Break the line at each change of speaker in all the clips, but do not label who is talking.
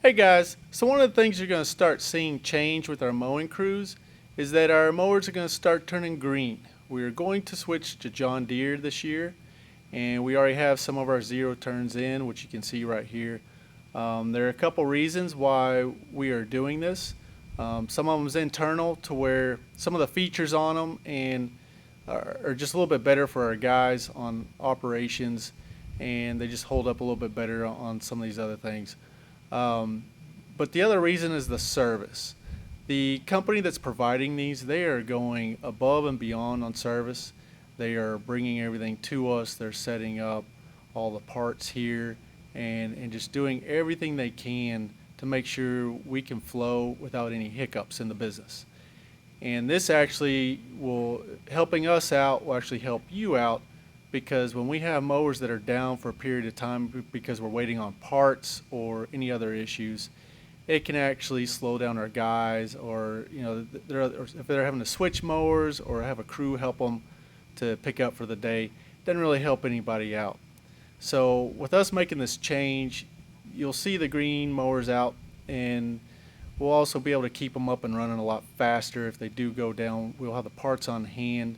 Hey guys, so one of the things you're going to start seeing change with our mowing crews is that our mowers are going to start turning green. We are going to switch to John Deere this year, and we already have some of our zero turns in, which you can see right here. There are a couple reasons why we are doing this. Some of them is internal to where some of the features on them are just a little bit better for our guys on operations, and they just hold up a little bit better on some of these other things. Um, but the other reason is the service. The company that's providing these, they are going above and beyond on service. They are bringing everything to us. They're setting up all the parts here and just doing everything they can to make sure we can flow without any hiccups in the business. And this actually helping us out will actually help you out, because when we have mowers that are down for a period of time because we're waiting on parts or any other issues, it can actually slow down our guys, or or if they're having to switch mowers or have a crew help them to pick up for the day, it doesn't really help anybody out. So with us making this change, you'll see the green mowers out, and we'll also be able to keep them up and running a lot faster if they do go down. We'll have the parts on hand.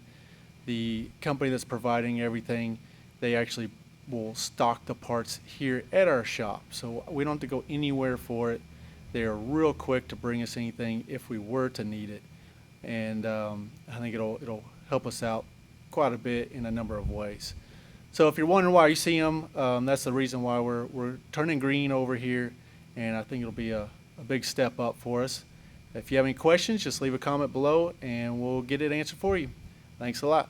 The company that's providing everything, they actually will stock the parts here at our shop, so we don't have to go anywhere for it. They are real quick to bring us anything if we were to need it, and I think it'll help us out quite a bit in a number of ways. So if you're wondering why you see them, that's the reason why we're turning green over here, and I think it'll be a big step up for us. If you have any questions, just leave a comment below and we'll get it answered for you. Thanks a lot.